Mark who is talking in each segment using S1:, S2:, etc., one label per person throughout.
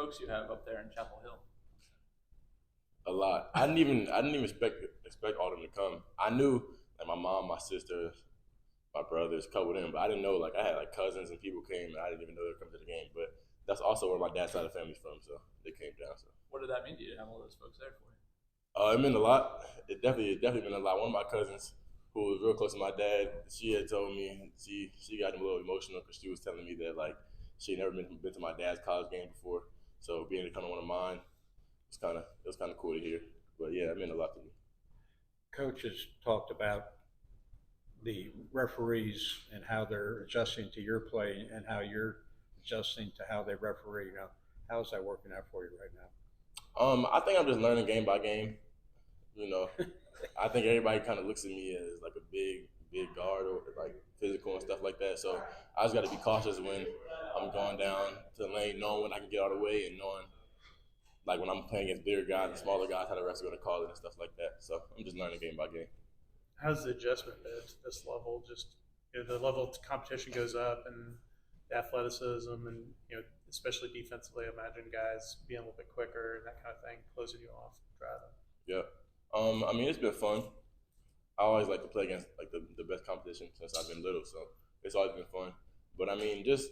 S1: folks you have up there in Chapel Hill?
S2: A lot. I didn't even expect all of them to come. I knew like my mom, my sister, my brothers, a couple of them, but I didn't know like I had like cousins and people came and I didn't even know they were coming to the game. But that's also where my dad's side of the family's from, so they came down. So
S1: What did that mean to you to have all those folks there for you?
S2: it meant a lot. It definitely meant a lot. One of my cousins who was real close to my dad, she had told me she got a little emotional because she was telling me that like she had never been to my dad's college game before. So being to come to one of mine, it was kind of cool to hear. But yeah, it meant a lot to me.
S3: Coaches talked about the referees and how they're adjusting to your play and how you're adjusting to how they referee. Now, how's that working out for you right now?
S2: I think I'm just learning game by game. You know, I think everybody kind of looks at me as like a big guard or like physical and stuff like that. So I just got to be cautious when I'm going down to the lane, knowing when I can get out of the way and knowing like when I'm playing against bigger guys and smaller guys, how the refs are going to call it and stuff like that. So I'm just learning game by game.
S4: How's the adjustment been to this level? Just the level of competition goes up, and the athleticism, and especially defensively. I imagine guys being a little bit quicker and that kind of thing, closing you off, driving.
S2: Yeah. I mean, it's been fun. I always like to play against like the best competition since I've been little, so it's always been fun. But I mean, just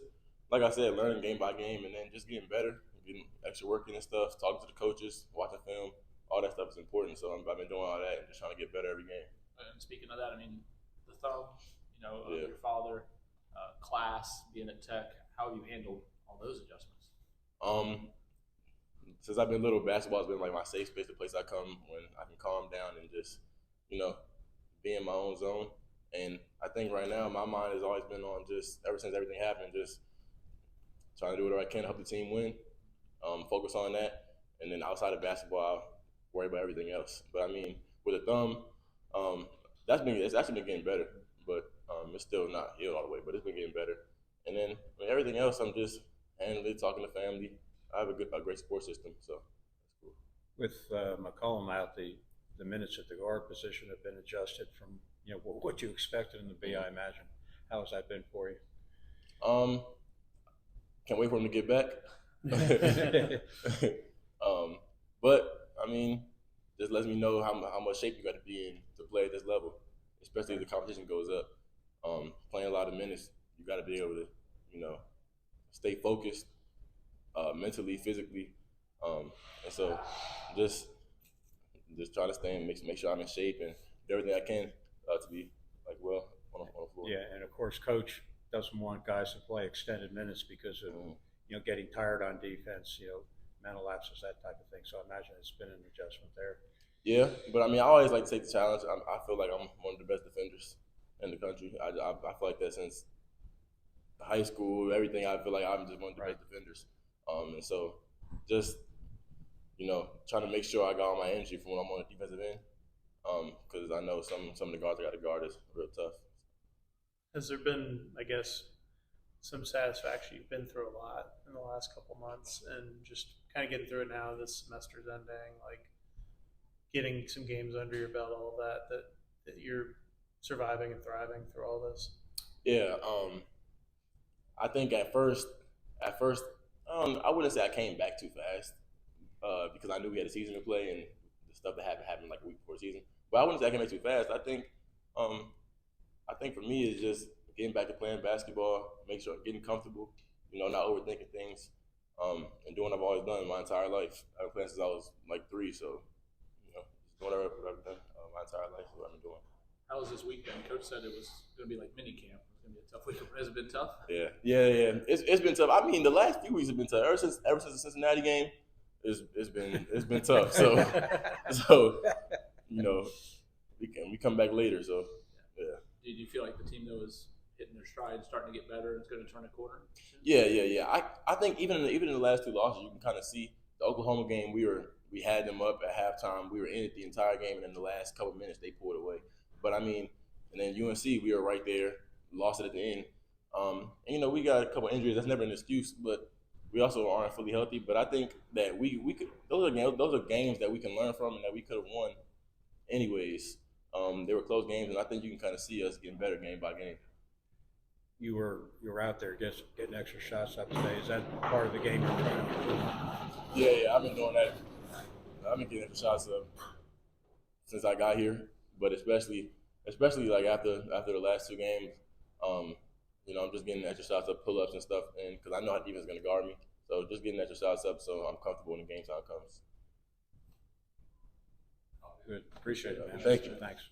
S2: like I said, learning game by game, and then just getting better, getting extra working and stuff, talking to the coaches, watching film, all that stuff is important. So I've been doing all that and just trying to get better every game.
S1: And speaking of that, I mean, the thumb,
S2: Yeah.
S1: your father, class, being at Tech, how have you handled all those adjustments?
S2: Um, since I've been little, basketball's been like my safe space, the place I come when I can calm down and just, you know, be in my own zone. And I think right now my mind has always been on just ever since everything happened, just trying to do whatever I can to help the team win. Focus on that, and then outside of basketball, I'll worry about everything else. But I mean, with a thumb, um, it's actually been getting better, but it's still not healed all the way. But it's been getting better. And then with everything else, I'm just handling it, talking to family. I have a great support system, so that's cool.
S3: With McCollum out, the minutes at the guard position have been adjusted from what you expected in the B, I imagine. How has that been for you?
S2: Um, can't wait for him to get back. But I mean, just lets me know how much shape you got to be in to play at this level, especially if the competition goes up. Playing a lot of minutes, you got to be able to, you know, stay focused, mentally, physically, and so just try to stay and make sure I'm in shape and do everything I can to be like well on the floor.
S3: Yeah, and of course, coach doesn't want guys to play extended minutes because of getting tired on defense, mental lapses, that type of thing. So I imagine it's been an adjustment there.
S2: Yeah, but I mean, I always like to take the challenge. I feel like I'm one of the best defenders in the country. I feel like that since high school, everything. I feel like I'm just one of the best defenders. And so just trying to make sure I got all my energy from when I'm on the defensive end. Because I know some of the guards I got to guard is real tough.
S4: Has there been, I guess, some satisfaction? You've been through a lot in the last couple months, and just kind of getting through it now. This semester's ending, like getting some games under your belt, all of that you're surviving and thriving through all this.
S2: Yeah. I think at first, I wouldn't say I came back too fast because I knew we had a season to play and the stuff that happened like a week before the season. But I wouldn't say I came back too fast. I think for me it's just getting back to playing basketball, make sure I'm getting comfortable, not overthinking things, and doing what I've always done my entire life. I've been playing since I was like 3, so just doing whatever I've done my entire life. What I've been doing.
S1: How was this weekend? Coach said it was going to be like mini camp. It was going to be a tough week. Has it been tough?
S2: Yeah. It's been tough. I mean, the last few weeks have been tough. Ever since the Cincinnati game, it's been tough. So we come back later. So yeah.
S1: Did you feel like the team though is hitting their stride, starting to get better, and it's going to turn a corner?
S2: Yeah. I think even in the last 2 losses, you can kind of see the Oklahoma game. We had them up at halftime. We were in it the entire game, and in the last couple minutes, they pulled away. But I mean, and then UNC, we were right there, lost it at the end. And we got a couple injuries. That's never an excuse, but we also aren't fully healthy. But I think that we could. Those are games that we can learn from and that we could have won, anyways. They were close games, and I think you can kind of see us getting better game by game.
S3: you were out there getting extra shots up today. Is that part of the game you're trying to improve?
S2: Yeah, I've been doing that. I've been getting extra shots up since I got here, but especially like after the last two games, you know, I'm just getting extra shots up, pull ups and stuff, and because I know how defense is gonna guard me, so just getting extra shots up so I'm comfortable when the game time comes.
S3: Good. Appreciate it, man.
S2: Thank you.
S3: Thanks.